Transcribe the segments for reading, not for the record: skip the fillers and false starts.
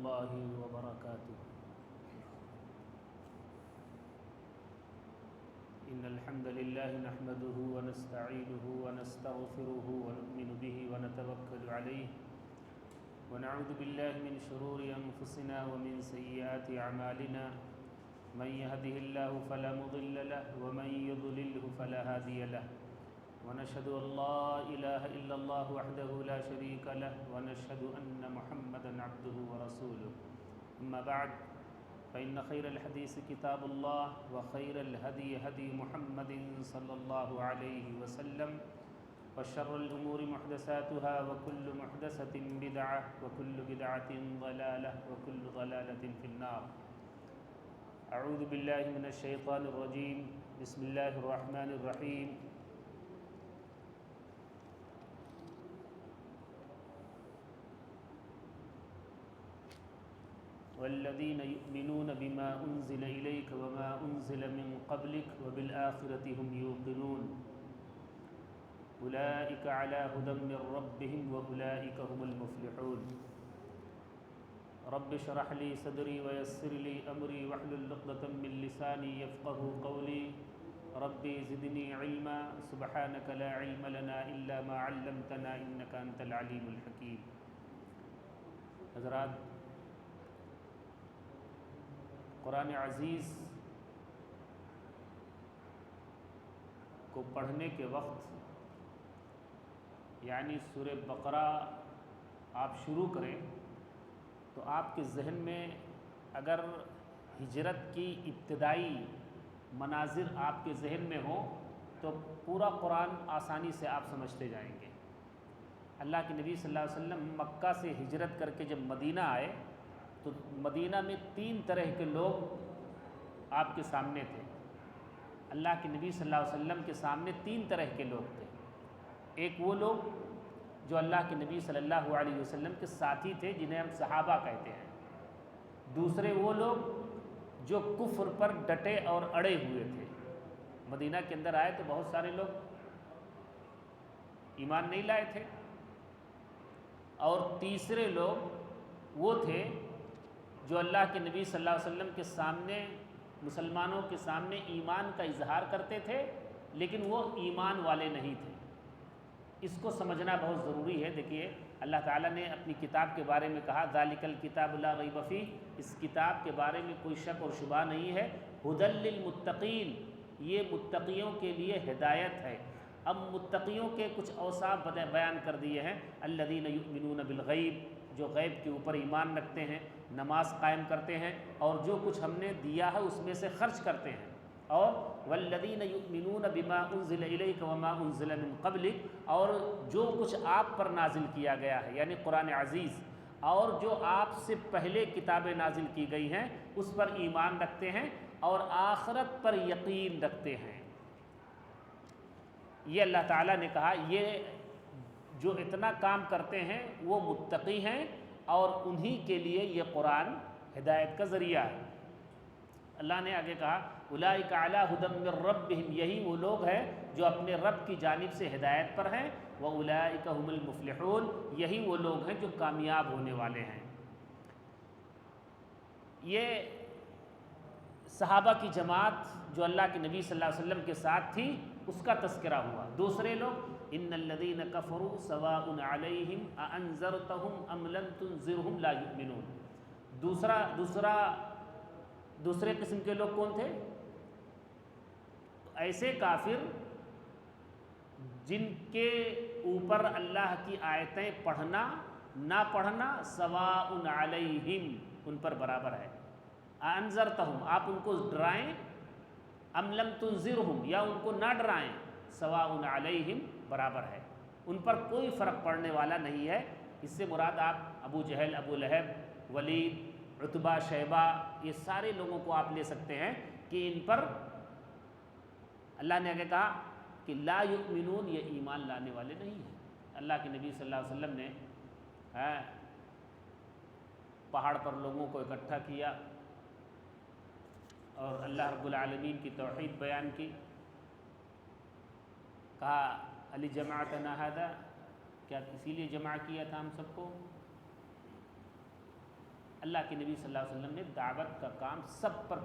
الله وبركاته. إن الحمد لله نحمده ونستعينه ونستغفره ونؤمن به ونتوكل عليه ونعوذ بالله من شرور أنفسنا ومن سيئات أعمالنا. من يهده الله فلا مضل له ومن يضلله فلا هادي له. ونشهد أن لا إله إلا الله وحده لا شريك له ونشهد أن محمدا عبده ورسوله. أما بعد فإن خير الحديث كتاب الله وخير الهدي هدي محمد صلى الله عليه وسلم وشر الأمور محدثاتها وكل محدثة بدعة وكل بدعة ضلالة وكل ضلالة في النار. أعوذ بالله من الشيطان الرجيم. بسم الله الرحمن الرحيم. والذين يؤمنون بما أنزل إليك وما أنزل من قبلك وبالآخرة هم يوقنون أولئك على هدى من ربهم وأولئك هم المفلحون. رب اشرح لي صدري ويسر لي أمري واحلل عقدة من لساني يفقهوا قولي. ربي زدني علما سبحانك لا علم لنا إلا ما علمتنا إنك أنت العليم الحكيم. حضرات، قرآن عزیز کو پڑھنے کے وقت یعنی سورہ بقرہ آپ شروع کریں تو آپ کے ذہن میں اگر ہجرت کی ابتدائی مناظر آپ کے ذہن میں ہوں تو پورا قرآن آسانی سے آپ سمجھتے جائیں گے. اللہ کے نبی صلی اللہ علیہ وسلم مکہ سے ہجرت کر کے جب مدینہ آئے تو مدینہ میں 3 طرح کے لوگ آپ کے سامنے تھے. اللہ کے نبی صلی اللہ علیہ وسلم کے سامنے 3 طرح کے لوگ تھے. ایک وہ لوگ جو اللہ کے نبی صلی اللہ علیہ وسلم کے ساتھی تھے جنہیں ہم صحابہ کہتے ہیں. دوسرے وہ لوگ جو کفر پر ڈٹے اور اڑے ہوئے تھے. مدینہ کے اندر آئے تو بہت سارے لوگ ایمان نہیں لائے تھے. اور تیسرے لوگ وہ تھے جو اللہ کے نبی صلی اللہ علیہ وسلم کے سامنے مسلمانوں کے سامنے ایمان کا اظہار کرتے تھے لیکن وہ ایمان والے نہیں تھے. اس کو سمجھنا بہت ضروری ہے. دیکھیے اللہ تعالیٰ نے اپنی کتاب کے بارے میں کہا ذالک الکتاب لا ریب فیہ. اس کتاب کے بارے میں کوئی شک اور شبہ نہیں ہے. ھدی للمتقین، یہ متقیوں کے لیے ہدایت ہے. اب متقیوں کے کچھ اوصاف بیان کر دیے ہیں. الذین یؤمنون بالغیب، جو غیب کے اوپر ایمان رکھتے ہیں، نماز قائم کرتے ہیں اور جو کچھ ہم نے دیا ہے اس میں سے خرچ کرتے ہیں. اور والذین یؤمنون بما انزل الیک وما انزل من قبلک، اور جو کچھ آپ پر نازل کیا گیا ہے یعنی قرآن عزیز، اور جو آپ سے پہلے کتابیں نازل کی گئی ہیں اس پر ایمان رکھتے ہیں اور آخرت پر یقین رکھتے ہیں. یہ اللہ تعالیٰ نے کہا یہ جو اتنا کام کرتے ہیں وہ متقی ہیں اور انہی کے لیے یہ قرآن ہدایت کا ذریعہ ہے. اللہ نے آگے کہا اولئک علی ھدی من ربہم، یہی وہ لوگ ہیں جو اپنے رب کی جانب سے ہدایت پر ہیں. واولئک ھم المفلحون، یہی وہ لوگ ہیں جو کامیاب ہونے والے ہیں. یہ صحابہ کی جماعت جو اللہ کے نبی صلی اللہ علیہ وسلم کے ساتھ تھی اس کا تذکرہ ہوا. دوسرے لوگ ان الذین کفروا سواء علیہم اانذرتہم ام لم تنذرہم لا یؤمنون. دوسرے قسم کے لوگ کون تھے؟ ایسے کافر جن کے اوپر اللہ کی آیتیں پڑھنا نہ پڑھنا سواء علیہم، ان پر برابر ہے. انذرتہم، آپ ان کو ڈرائیں، ام لم تنذرہم، یا ان کو نہ ڈرائیں، سواء علیہم برابر ہے. ان پر کوئی فرق پڑنے والا نہیں ہے. اس سے مراد آپ ابو جہل، ابو لہب، ولید، عتبہ، شیبہ، یہ سارے لوگوں کو آپ لے سکتے ہیں کہ ان پر اللہ نے آگے کہا کہ لا یؤمنون، یہ ایمان لانے والے نہیں ہیں. اللہ کے نبی صلی اللہ علیہ وسلم نے پہاڑ پر لوگوں کو اکٹھا کیا اور اللہ رب العالمین کی توحید بیان کی. کہا علی جماعتنا ھذا، کیا اسی لیے جمع کیا تھا ہم سب کو؟ اللہ کے نبی صلی اللہ علیہ وسلم نے دعوت کا کام سب پر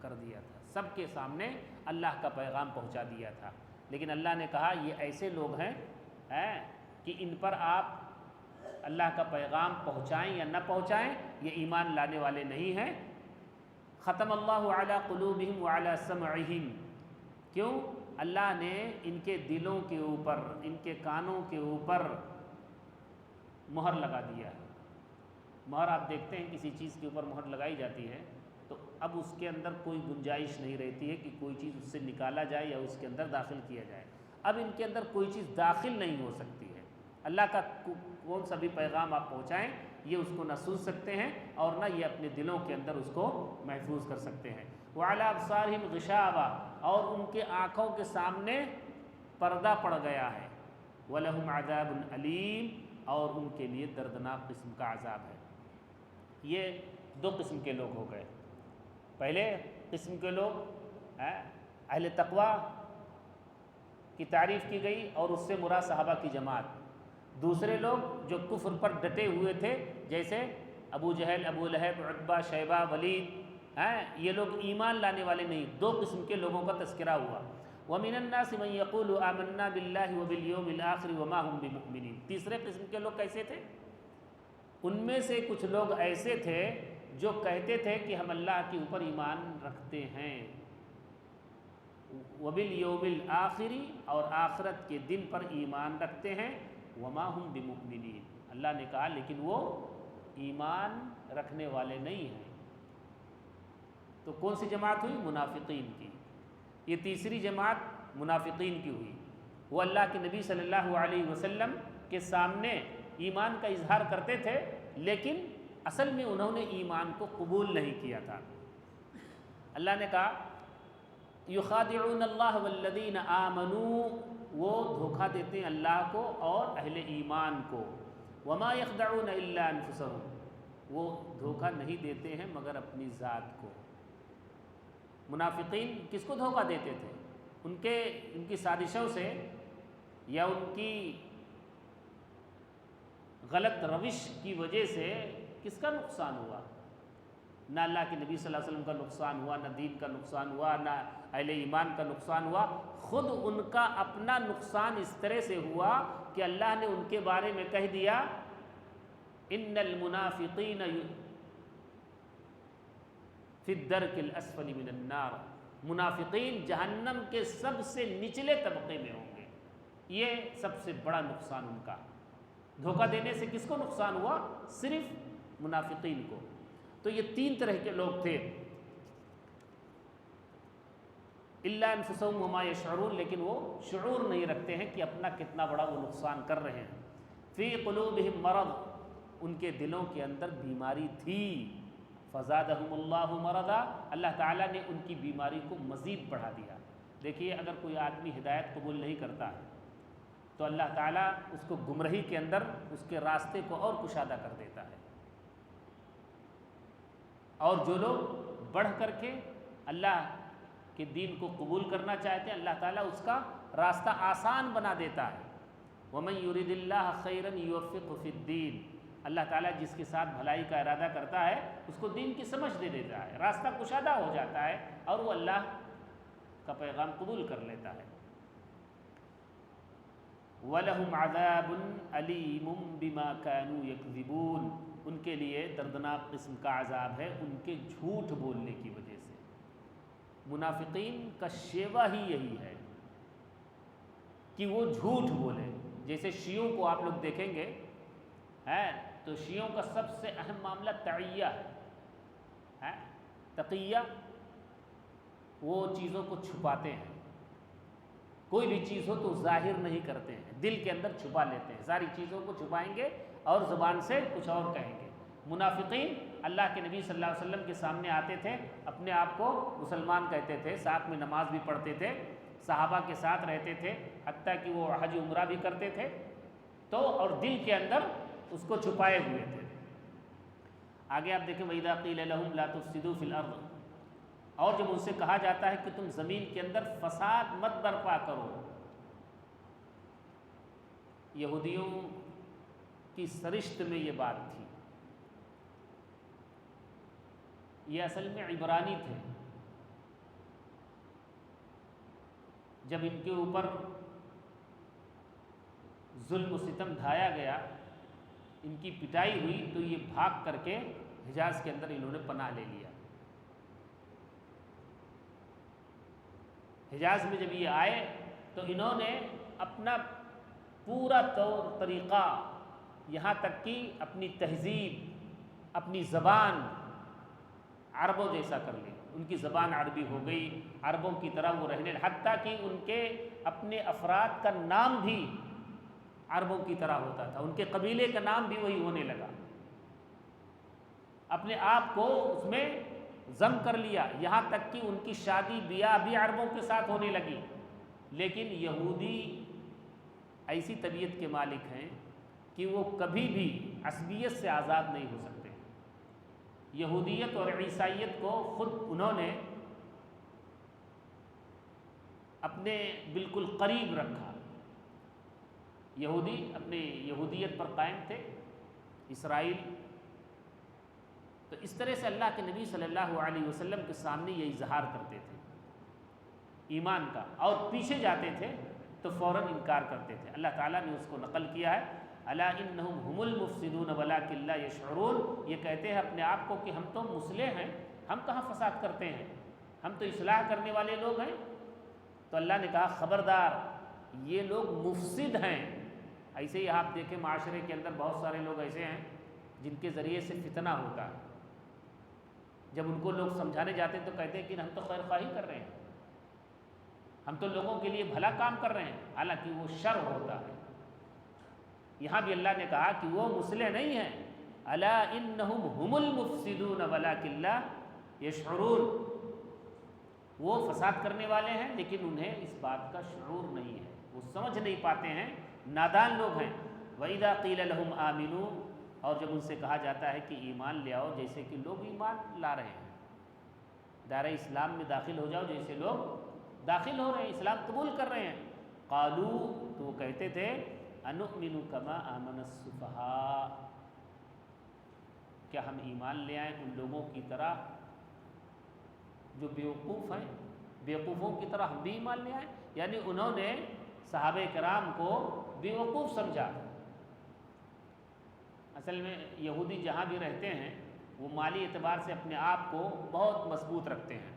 کر دیا تھا، سب کے سامنے اللہ کا پیغام پہنچا دیا تھا، لیکن اللہ نے کہا یہ ایسے لوگ ہیں کہ ان پر آپ اللہ کا پیغام پہنچائیں یا نہ پہنچائیں یہ ایمان لانے والے نہیں ہیں۔ ختم اللہ علی قلوبہم وعلی سمعہم، کیوں؟ اللہ نے ان کے دلوں کے اوپر، ان کے کانوں کے اوپر مہر لگا دیا ہے۔ مہر آپ دیکھتے ہیں کسی چیز کے اوپر مہر لگائی جاتی ہے تو اب اس کے اندر کوئی گنجائش نہیں رہتی ہے کہ کوئی چیز اس سے نکالا جائے یا اس کے اندر داخل کیا جائے، اب ان کے اندر کوئی چیز داخل نہیں ہو سکتی ہے۔ اللہ کا کون سا بھی پیغام آپ پہنچائیں یہ اس کو نہ سن سکتے ہیں اور نہ یہ اپنے دلوں کے اندر اس کو محفوظ کر سکتے ہیں۔ وعلی ابصارہم غشاوہ، اور ان کے آنکھوں کے سامنے پردہ پڑ گیا ہے۔ وَلَهُمْ عَذَابٌ أَلِيمٌ، اور ان کے لیے دردناک قسم کا عذاب ہے۔ یہ دو قسم کے لوگ ہو گئے۔ پہلے قسم کے لوگ اہل تقوی کی تعریف کی گئی اور اس سے مراد صحابہ کی جماعت۔ دوسرے لوگ جو کفر پر ڈٹے ہوئے تھے جیسے ابو جہل، ابو لہب، عتبہ، شیبہ، ولید، یہ لوگ ایمان لانے والے نہیں۔ دو قسم کے لوگوں کا تذکرہ ہوا۔ وَمِنَ النَّاسِ مَن يَقُولُ آمَنَّا بِاللَّهِ وَبِالْيَوْمِ الْآخِرِ وَمَا هُمْ بِمُؤْمِنِينَ۔ تیسرے قسم کے لوگ کیسے تھے؟ ان میں سے کچھ لوگ ایسے تھے جو کہتے تھے کہ ہم اللہ کے اوپر ایمان رکھتے ہیں، وَبِالْيَوْمِ الْآخِرِ، اور آخرت کے دن پر ایمان رکھتے ہیں، وَمَا هُمْ بِمُؤْمِنِينَ، اللہ نے کہا لیکن وہ ایمان رکھنے والے نہیں ہیں۔ تو کون سی جماعت ہوئی؟ منافقین کی۔ یہ تیسری جماعت منافقین کی ہوئی۔ وہ اللہ کے نبی صلی اللہ علیہ وسلم کے سامنے ایمان کا اظہار کرتے تھے لیکن اصل میں انہوں نے ایمان کو قبول نہیں کیا تھا۔ اللہ نے کہا یخادعون اللہ والذین آمنوا، وہ دھوکہ دیتے ہیں اللہ کو اور اہل ایمان کو۔ وما یخدعون الا انفسهم، وہ دھوکہ نہیں دیتے ہیں مگر اپنی ذات کو۔ منافقین کس کو دھوکہ دیتے تھے؟ ان کی سازشوں سے یا ان کی غلط روش کی وجہ سے کس کا نقصان ہوا؟ نہ اللہ کے نبی صلی اللہ علیہ وسلم کا نقصان ہوا، نہ دین کا نقصان ہوا، نہ اہل ایمان کا نقصان ہوا، خود ان کا اپنا نقصان اس طرح سے ہوا کہ اللہ نے ان کے بارے میں کہہ دیا ان المنافقین فی الدرک الاسفل من النار، منافقین جہنم کے سب سے نچلے طبقے میں ہوں گے۔ یہ سب سے بڑا نقصان ان کا۔ دھوکہ دینے سے کس کو نقصان ہوا؟ صرف منافقین کو۔ تو یہ تین طرح کے لوگ تھے، الا انفسهم وما یشعرون، لیکن وہ شعور نہیں رکھتے ہیں کہ اپنا کتنا بڑا وہ نقصان کر رہے ہیں۔ فی قلوبہم مرض، ان کے دلوں کے اندر بیماری تھی، فزادہم اللہ مرضا، اللہ تعالیٰ نے ان کی بیماری کو مزید بڑھا دیا۔ دیکھیے اگر کوئی آدمی ہدایت قبول نہیں کرتا ہے تو اللہ تعالیٰ اس کو گمراہی کے اندر اس کے راستے کو اور کشادہ کر دیتا ہے، اور جو لوگ بڑھ کر کے اللہ کے دین کو قبول کرنا چاہتے ہیں اللہ تعالیٰ اس کا راستہ آسان بنا دیتا ہے۔ وَمَن يُرِدِ اللَّهَ خَيْرًا يُوَفِّقْهُ فِي الدِّينِ، اللہ تعالیٰ جس کے ساتھ بھلائی کا ارادہ کرتا ہے اس کو دین کی سمجھ دے دیتا ہے، راستہ کشادہ ہو جاتا ہے اور وہ اللہ کا پیغام قبول کر لیتا ہے۔ وَلَهُمْ عَذَابٌ أَلِيمٌ بِمَا كَانُوا يَكْذِبُونَ، ان کے لیے دردناک قسم کا عذاب ہے ان کے جھوٹ بولنے کی وجہ سے۔ منافقین کا شیوہ ہی یہی ہے کہ وہ جھوٹ بولے۔ جیسے شیعوں کو آپ لوگ دیکھیں گے تو شیعوں کا سب سے اہم معاملہ تعیہ ہے، تقیہ، وہ چیزوں کو چھپاتے ہیں، کوئی بھی چیز ہو تو ظاہر نہیں کرتے ہیں، دل کے اندر چھپا لیتے ہیں، ساری چیزوں کو چھپائیں گے اور زبان سے کچھ اور کہیں گے۔ منافقین اللہ کے نبی صلی اللہ علیہ وسلم کے سامنے آتے تھے، اپنے آپ کو مسلمان کہتے تھے، ساتھ میں نماز بھی پڑھتے تھے، صحابہ کے ساتھ رہتے تھے، حتیٰ کہ وہ حج عمرہ بھی کرتے تھے، تو اور دل کے اندر اس کو چھپائے ہوئے تھے۔ آگے آپ دیکھیں وَإِذَا قِيلَ لَهُمْ لَا تُفْسِدُوا فِي الْأَرْضِ، اور جب ان سے کہا جاتا ہے کہ تم زمین کے اندر فساد مت برپا کرو۔ یہودیوں کی سرشت میں یہ بات تھی یہ اصل میں عبرانی تھے. جب ان کے اوپر ظلم و ستم ڈھایا گیا، ان کی پٹائی ہوئی، تو یہ بھاگ کر کے حجاز کے اندر انہوں نے پناہ لے لیا. حجاز میں جب یہ آئے تو انہوں نے اپنا پورا طور طریقہ، یہاں تک کہ اپنی تہذیب، اپنی زبان عربوں جیسا کر لی. ان کی زبان عربی ہو گئی، عربوں کی طرح وہ رہنے، حتیٰ کہ ان کے اپنے افراد کا نام بھی عربوں کی طرح ہوتا تھا، ان کے قبیلے کا نام بھی وہی ہونے لگا. اپنے آپ کو اس میں ضم کر لیا، یہاں تک کہ ان کی شادی بیاہ بھی عربوں کے ساتھ ہونے لگی. لیکن یہودی ایسی طبیعت کے مالک ہیں کہ وہ کبھی بھی عصبیت سے آزاد نہیں ہو سکتے. یہودیت اور عیسائیت کو خود انہوں نے اپنے بالکل قریب رکھا. یہودی اپنے یہودیت پر قائم تھے، اسرائیل. تو اس طرح سے اللہ کے نبی صلی اللہ علیہ وسلم کے سامنے یہ اظہار کرتے تھے ایمان کا، اور پیچھے جاتے تھے تو فوراً انکار کرتے تھے. اللہ تعالیٰ نے اس کو نقل کیا ہے، الا انہم هم المفسدون ولکن لا یشعرون. یہ کہتے ہیں اپنے آپ کو کہ ہم تو مصلح ہیں، ہم کہاں فساد کرتے ہیں، ہم تو اصلاح کرنے والے لوگ ہیں. تو اللہ نے کہا خبردار، یہ لوگ مفسد ہیں. ایسے ہی آپ دیکھیں معاشرے کے اندر بہت سارے لوگ ایسے ہیں جن کے ذریعے سے فتنہ ہوتا ہے. جب ان کو لوگ سمجھانے جاتے ہیں تو کہتے ہیں کہ ہم تو خیر خواہی کر رہے ہیں، ہم تو لوگوں کے لیے بھلا کام کر رہے ہیں، حالانکہ وہ شر ہوتا ہے. یہاں بھی اللہ نے کہا کہ وہ مصلح نہیں ہیں. الا انہم هم المفسدون ولکن لا یشعرون. وہ فساد کرنے والے ہیں لیکن انہیں اس بات کا شعور نہیں ہے، وہ سمجھ نہیں پاتے ہیں، نادان لوگ ہیں. وَإِذَا قِيلَ لَهُمْ آمِنُوا. اور جب ان سے کہا جاتا ہے کہ ایمان لے آؤ، جیسے کہ لوگ ایمان لا رہے ہیں، دائرہ اسلام میں داخل ہو جاؤ جیسے لوگ داخل ہو رہے ہیں، اسلام قبول کر رہے ہیں. قالوا. تو وہ کہتے تھے انؤمن کما آمن السفہاء. کیا ہم ایمان لے آئیں ان لوگوں کی طرح جو بیوقوف ہیں، بیوقوفوں کی طرح ہم بھی ایمان لے آئیں. یعنی انہوں نے صحابہ کرام کو بیوقوف سمجھا. اصل میں یہودی جہاں بھی رہتے ہیں وہ مالی اعتبار سے اپنے آپ کو بہت مضبوط رکھتے ہیں،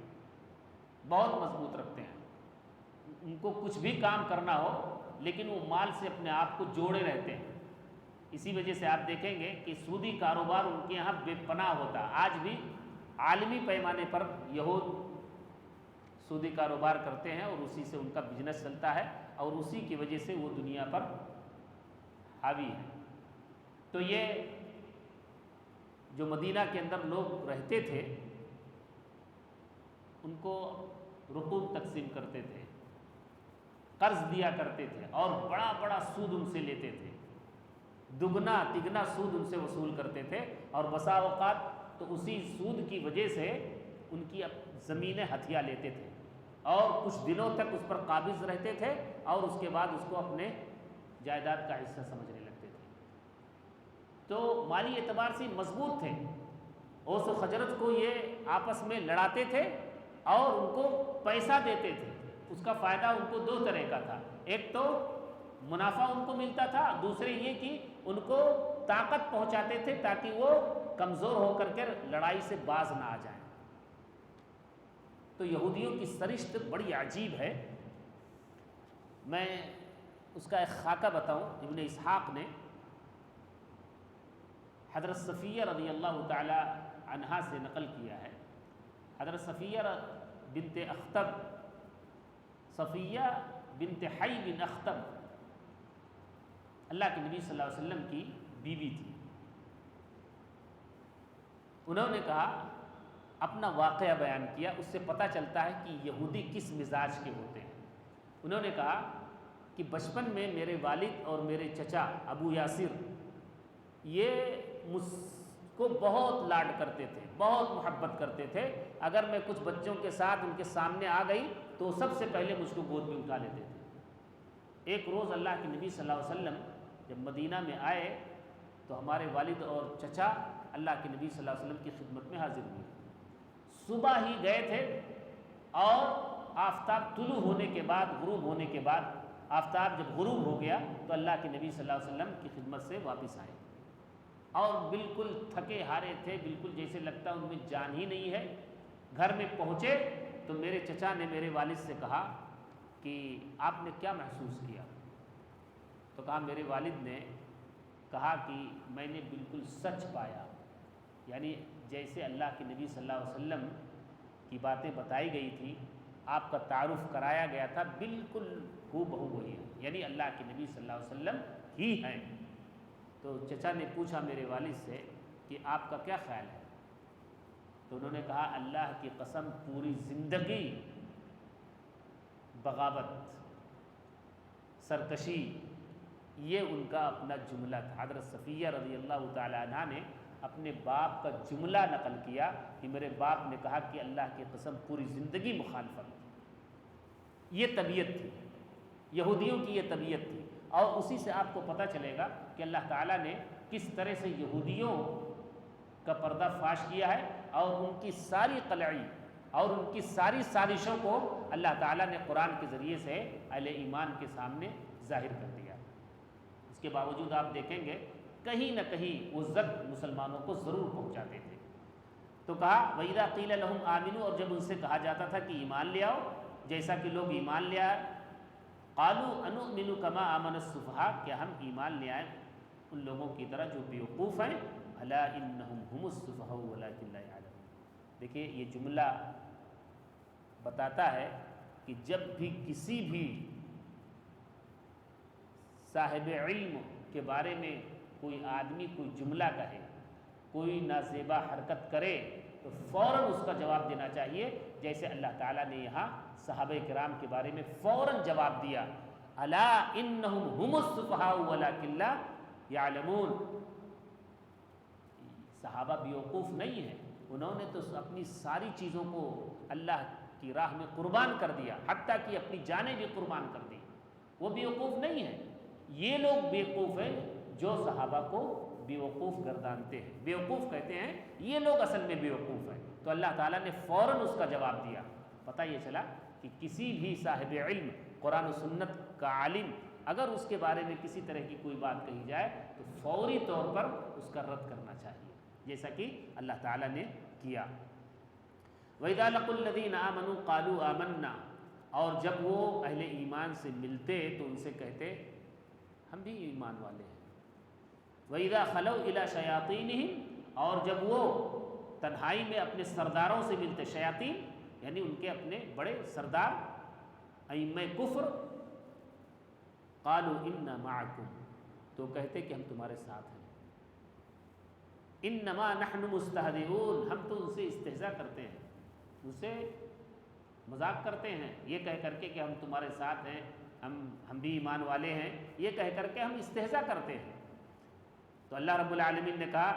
بہت مضبوط رکھتے ہیں. ان کو کچھ بھی کام کرنا ہو لیکن وہ مال سے اپنے آپ کو جوڑے رہتے ہیں. اسی وجہ سے آپ دیکھیں گے کہ سودی کاروبار ان کے یہاں بے پناہ ہوتا ہے. آج بھی عالمی پیمانے پر یہود سودی کاروبار کرتے ہیں اور اسی سے ان کا بزنس چلتا ہے، اور اسی کی وجہ سے وہ دنیا پر حاوی ہے. تو یہ جو مدینہ کے اندر لوگ رہتے تھے ان کو رقوم تقسیم کرتے تھے، قرض دیا کرتے تھے، اور بڑا بڑا سود ان سے لیتے تھے، دگنا تگنا سود ان سے وصول کرتے تھے. اور بسا اوقات تو اسی سود کی وجہ سے ان کی زمینیں ہتھیا لیتے تھے اور کچھ دنوں تک اس پر قابض رہتے تھے، اور اس کے بعد اس کو اپنے جائیداد کا حصہ سمجھنے لگتے تھے. تو مالی اعتبار سے مضبوط تھے. اوس و خزرج کو یہ آپس میں لڑاتے تھے اور ان کو پیسہ دیتے تھے. اس کا فائدہ ان کو دو طرح کا تھا، ایک تو منافع ان کو ملتا تھا، دوسرے یہ کہ ان کو طاقت پہنچاتے تھے تاکہ وہ کمزور ہو کر کے لڑائی سے باز نہ آ جائیں. تو یہودیوں کی سرشت بڑی عجیب ہے. میں اس کا ایک خاکہ بتاؤں. ابن اسحاق نے حضرت صفیہ رضی اللہ تعالی عنہا سے نقل کیا ہے. حضرت صفیہ بنت اخطب، صفیہ بنت حی بن اخطب اللہ کے نبی صلی اللہ علیہ وسلم کی بیوی تھی. انہوں نے کہا، اپنا واقعہ بیان کیا، اس سے پتہ چلتا ہے کہ یہودی کس مزاج کے ہوتے ہیں. انہوں نے کہا کہ بچپن میں میرے والد اور میرے چچا ابو یاسر یہ مجھ کو بہت لاڈ کرتے تھے، بہت محبت کرتے تھے. اگر میں کچھ بچوں کے ساتھ ان کے سامنے آ گئی تو سب سے پہلے مجھ کو گود میں اٹھا لیتے تھے. ایک روز اللہ کے نبی صلی اللہ علیہ وسلم جب مدینہ میں آئے تو ہمارے والد اور چچا اللہ کے نبی صلی اللہ علیہ وسلم کی خدمت میں حاضر ہوئے. صبح ہی گئے تھے اور آفتاب طلوع ہونے کے بعد، غروب ہونے کے بعد، آفتاب جب غروب ہو گیا تو اللہ کے نبی صلی اللہ علیہ وسلم کی خدمت سے واپس آئے اور بالکل تھکے ہارے تھے، بالکل جیسے لگتا ان میں جان ہی نہیں ہے۔ گھر میں پہنچے تو میرے چچا نے میرے والد سے کہا کہ آپ نے کیا محسوس کیا؟ تو کہا میرے والد نے کہا کہ میں نے بالکل سچ پایا، یعنی جیسے اللہ کے نبی صلی اللہ علیہ وسلم کی باتیں بتائی گئی تھی، آپ کا تعارف کرایا گیا تھا، بالکل ہو بہو وہی ہے، یعنی اللہ کے نبی صلی اللہ علیہ وسلم ہی ہیں۔ تو چچا نے پوچھا میرے والد سے کہ آپ کا کیا خیال ہے؟ تو انہوں نے کہا اللہ کی قسم پوری زندگی بغاوت، سرکشی، یہ ان کا اپنا جملہ تھا۔ حضرت صفیہ رضی اللہ تعالی عنہ نے اپنے باپ کا جملہ نقل کیا کہ میرے باپ نے کہا کہ اللہ کی قسم پوری زندگی مخالفت۔ یہ طبیعت تھی یہودیوں کی، یہ طبیعت تھی، اور اسی سے آپ کو پتہ چلے گا کہ اللہ تعالیٰ نے کس طرح سے یہودیوں کا پردہ فاش کیا ہے اور ان کی ساری قلعی اور ان کی ساری سازشوں کو اللہ تعالیٰ نے قرآن کے ذریعے سے اہل ایمان کے سامنے ظاہر کر دیا۔ اس کے باوجود آپ دیکھیں گے کہیں نہ کہیں وہ زد مسلمانوں کو ضرور پہنچاتے تھے۔ تو کہا وَإِذَا قِيلَ لَهُمْ آمِنُوا، اور جب ان سے کہا جاتا تھا کہ ایمان لے آؤ جیسا کہ لوگ ایمان لے آئے، قَالُوا أَنُؤْمِنُ كَمَا آمَنَ السُّفَهَاءُ، کیا ہم ایمان لے آئیں ان لوگوں کی طرح جو بیوقوف ہیں، أَلَا إِنَّهُمْ هُمُ السُّفَهَاءُ وَلَٰكِن لَا يَعْلَمُونَ۔ دیکھیے یہ جملہ بتاتا ہے کہ جب بھی کسی بھی صاحب علم کے بارے میں کوئی آدمی کوئی جملہ کہے، کوئی نازیبا حرکت کرے تو فوراً اس کا جواب دینا چاہیے، جیسے اللہ تعالیٰ نے یہاں صحابہ کرام کے بارے میں فوراً جواب دیا، الا انہم ہم السفہاء ولکن لا یعلمون۔ صحابہ بیوقوف نہیں ہیں، انہوں نے تو اپنی ساری چیزوں کو اللہ کی راہ میں قربان کر دیا، حتیٰ کہ اپنی جانیں بھی قربان کر دی، وہ بیوقوف نہیں ہیں۔ یہ لوگ بیوقوف ہیں جو صحابہ کو بیوقوف گردانتے ہیں، بیوقوف کہتے ہیں، یہ لوگ اصل میں بیوقوف ہیں۔ تو اللہ تعالیٰ نے فوراً اس کا جواب دیا۔ پتہ یہ چلا کہ کسی بھی صاحب علم، قرآن و سنت کا عالم، اگر اس کے بارے میں کسی طرح کی کوئی بات کہی جائے تو فوری طور پر اس کا رد کرنا چاہیے، جیسا کہ اللہ تعالیٰ نے کیا۔ وَإِذَا لَقُوا الَّذِينَ آمَنُوا قَالُوا آمَنَّا، اور جب وہ اہل ایمان سے ملتے تو ان سے کہتے ہم بھی ایمان والے ہیں۔ وَإِذَا خَلَوْا إِلَىٰ شَيَاطِينِهِمْ، اور جب وہ تنہائی میں اپنے سرداروں سے ملتے، شیاطین یعنی ان کے اپنے بڑے سردار ائمہ کفر، قَالُوا إِنَّا مَعَكُمْ، تو کہتے کہ ہم تمہارے ساتھ ہیں، إِنَّمَا نَحْنُ مُسْتَهْزِئُونَ، ہم تو ان سے استہزاء کرتے ہیں، ان سے مذاق کرتے ہیں، یہ کہہ کر کے کہ ہم تمہارے ساتھ ہیں، ہم بھی ایمان والے ہیں، یہ کہہ کر کے ہم استہزاء کرتے ہیں۔ تو اللہ رب العالمین نے کہا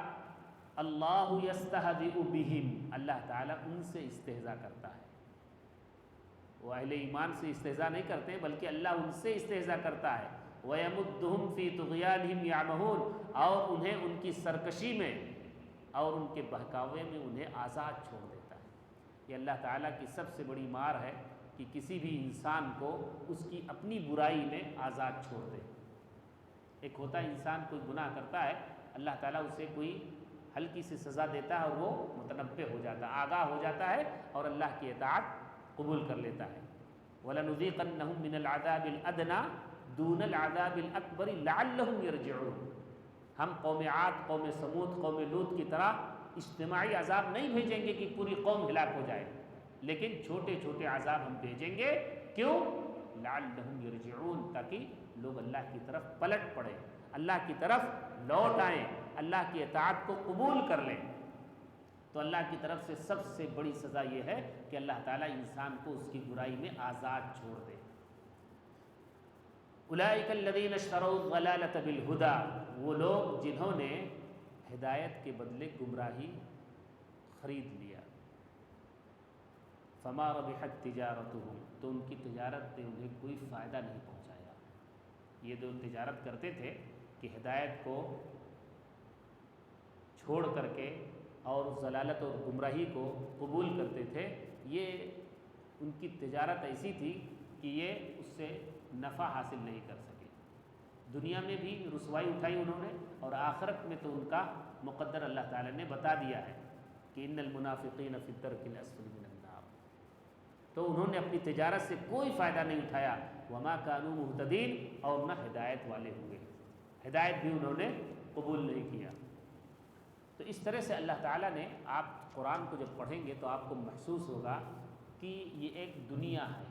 اللہ یستہزئ بہم، اللہ تعالیٰ ان سے استہزاء کرتا ہے۔ وہ اہل ایمان سے استہزاء نہیں کرتے بلکہ اللہ ان سے استہزاء کرتا ہے۔ وَيَمُدُّهُمْ فِي طُغْيَانِهِمْ يَعْمَهُونَ، اور انہیں ان کی سرکشی میں اور ان کے بہکاوے میں انہیں آزاد چھوڑ دیتا ہے۔ یہ اللہ تعالیٰ کی سب سے بڑی مار ہے کہ کسی بھی انسان کو اس کی اپنی برائی میں آزاد چھوڑ دے۔ ایک ہوتا ہے انسان کوئی گناہ کرتا ہے، اللہ تعالیٰ اسے کوئی ہلکی سی سزا دیتا ہے اور وہ متنبہ ہو جاتا ہے، آگاہ ہو جاتا ہے اور اللہ کی اطاعت قبول کر لیتا ہے۔ وَلَنُذِيقَنَّهُم مِّنَ الْعَذَابِ الْأَدْنَىٰ دُونَ الْعَذَابِ الْأَكْبَرِ لَعَلَّهُمْ يَرْجِعُونَ، ہم قوم عاد، قوم سمود، قوم لوط کی طرح اجتماعی عذاب نہیں بھیجیں گے کہ پوری قوم ہلاک ہو جائے، لیکن چھوٹے چھوٹے عذاب ہم بھیجیں گے۔ کیوں؟ لعلہم یرجعون، تاکہ لوگ اللہ کی طرف پلٹ پڑیں، اللہ کی طرف لوٹ آئیں، اللہ کی اطاعت کو قبول کر لیں۔ تو اللہ کی طرف سے سب سے بڑی سزا یہ ہے کہ اللہ تعالیٰ انسان کو اس کی برائی میں آزاد چھوڑ دے۔ اولئک الذین اشتروا الضلالۃ بالہدی، وہ لوگ جنہوں نے ہدایت کے بدلے گمراہی خرید لیا۔ فما ربحت تجارتهم، تو ان کی تجارت نے انہیں کوئی فائدہ نہیں پہنچایا۔ یہ جو تجارت کرتے تھے کہ ہدایت کو چھوڑ کر کے اور اس ضلالت اور گمراہی کو قبول کرتے تھے، یہ ان کی تجارت ایسی تھی کہ یہ اس سے نفع حاصل نہیں کر سکے۔ دنیا میں بھی رسوائی اٹھائی انہوں نے، اور آخرت میں تو ان کا مقدر اللہ تعالیٰ نے بتا دیا ہے کہ ان المنافقین فی الدرک الاسفل من النار۔ تو انہوں نے اپنی تجارت سے کوئی فائدہ نہیں اٹھایا، وما کانوا مہتدین، اور نہ ہدایت والے ہوئے، ہدایت بھی انہوں نے قبول نہیں کیا۔ تو اس طرح سے اللہ تعالیٰ نے، آپ قرآن کو جب پڑھیں گے تو آپ کو محسوس ہوگا کہ یہ ایک دنیا ہے،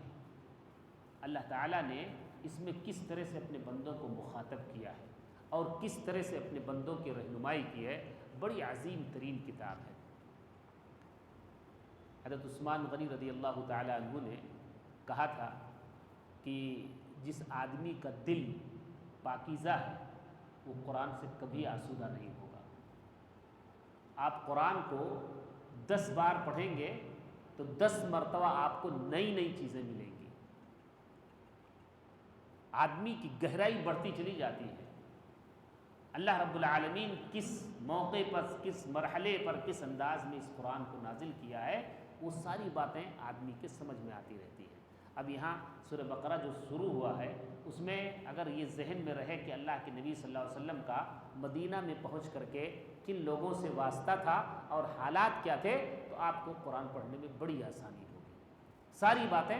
اللہ تعالیٰ نے اس میں کس طرح سے اپنے بندوں کو مخاطب کیا ہے اور کس طرح سے اپنے بندوں کی رہنمائی کی ہے۔ بڑی عظیم ترین کتاب ہے۔ حضرت عثمان غنی رضی اللہ تعالیٰ عنہ نے کہا تھا کہ جس آدمی کا دل پاکیزہ ہے وہ قرآن سے کبھی آسودہ نہیں ہوگا۔ آپ قرآن کو 10 بار پڑھیں گے تو 10 مرتبہ آپ کو نئی نئی چیزیں ملیں گی، آدمی کی گہرائی بڑھتی چلی جاتی ہے۔ اللہ رب العالمین کس موقع پر، کس مرحلے پر، کس انداز میں اس قرآن کو نازل کیا ہے، وہ ساری باتیں آدمی کے سمجھ میں آتی رہتی ہیں۔ اب یہاں سورہ بقرہ جو شروع ہوا ہے اس میں اگر یہ ذہن میں رہے کہ اللہ کے نبی صلی اللہ علیہ وسلم کا مدینہ میں پہنچ کر کے کن لوگوں سے واسطہ تھا اور حالات کیا تھے، تو آپ کو قرآن پڑھنے میں بڑی آسانی ہوگی، ساری باتیں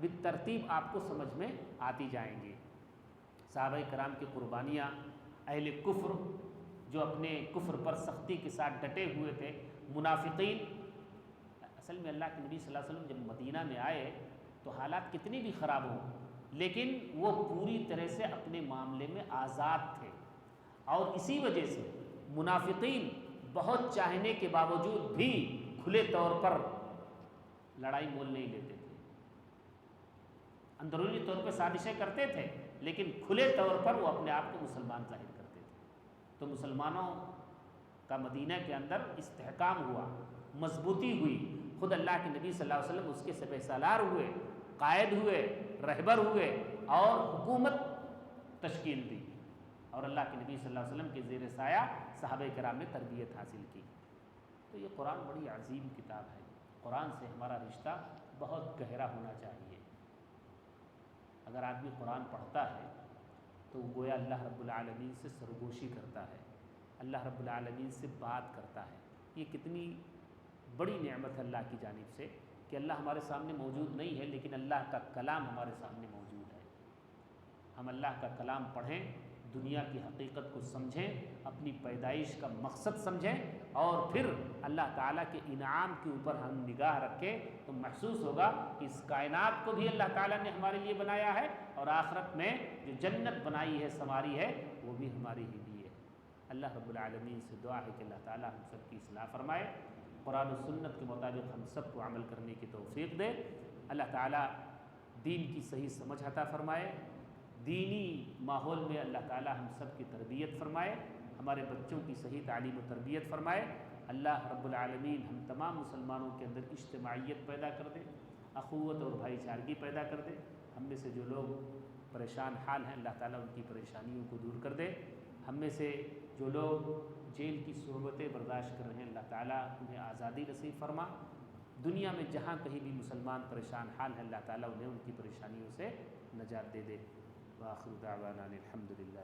بالترتیب آپ کو سمجھ میں آتی جائیں گی۔ صحابہ کرام کی قربانیاں، اہل کفر جو اپنے کفر پر سختی کے ساتھ ڈٹے ہوئے تھے، منافقین، اصل میں اللہ کے نبی صلی اللہ علیہ وسلم جب مدینہ میں آئے تو حالات کتنی بھی خراب ہوں لیکن وہ پوری طرح سے اپنے معاملے میں آزاد تھے، اور اسی وجہ سے منافقین بہت چاہنے کے باوجود بھی کھلے طور پر لڑائی مول نہیں لیتے تھے، اندرونی طور پہ سازشیں کرتے تھے لیکن کھلے طور پر وہ اپنے آپ کو مسلمان ظاہر کرتے تھے۔ تو مسلمانوں کا مدینہ کے اندر استحکام ہوا، مضبوطی ہوئی، خود اللہ کے نبی صلی اللہ علیہ وسلم اس کے سپہ سالار ہوئے، قائد ہوئے، رہبر ہوئے اور حکومت تشکیل دی، اور اللہ کے نبی صلی اللہ علیہ وسلم کے زیر سایہ صحابہ کرام نے تربیت حاصل کی۔ تو یہ قرآن بڑی عظیم کتاب ہے، قرآن سے ہمارا رشتہ بہت گہرا ہونا چاہیے۔ اگر آدمی قرآن پڑھتا ہے تو وہ گویا اللہ رب العالمین سے سرگوشی کرتا ہے، اللہ رب العالمین سے بات کرتا ہے۔ یہ کتنی بڑی نعمت ہے اللہ کی جانب سے کہ اللہ ہمارے سامنے موجود نہیں ہے لیکن اللہ کا کلام ہمارے سامنے موجود ہے۔ ہم اللہ کا کلام پڑھیں، دنیا کی حقیقت کو سمجھیں، اپنی پیدائش کا مقصد سمجھیں، اور پھر اللہ تعالیٰ کے انعام کے اوپر ہم نگاہ رکھیں تو محسوس ہوگا کہ اس کائنات کو بھی اللہ تعالیٰ نے ہمارے لیے بنایا ہے، اور آخرت میں جو جنت بنائی ہے، سنواری ہے، وہ بھی ہماری ہی لیے ہے۔ اللہ رب العالمین سے دعا ہے کہ اللہ تعالیٰ ہم سب کی اصلاح فرمائے، قرآن و سنت کے مطابق ہم سب کو عمل کرنے کی توفیق دے، اللہ تعالیٰ دین کی صحیح سمجھ عطا فرمائے، دینی ماحول میں اللہ تعالیٰ ہم سب کی تربیت فرمائے، ہمارے بچوں کی صحیح تعلیم و تربیت فرمائے۔ اللہ رب العالمین ہم تمام مسلمانوں کے اندر اجتماعیت پیدا کر دے، اخوت اور بھائی چارگی پیدا کر دے۔ ہم میں سے جو لوگ پریشان حال ہیں اللہ تعالیٰ ان کی پریشانیوں کو دور کر دے، ہم میں سے جو لوگ جیل کی صحبتیں برداشت کر رہے ہیں اللہ تعالیٰ انہیں آزادی نصیب فرما۔ دنیا میں جہاں کہیں بھی مسلمان پریشان حال ہے اللہ تعالیٰ انہیں ان کی پریشانیوں سے نجات دے دے۔ وآخر دعوانا الحمد للہ۔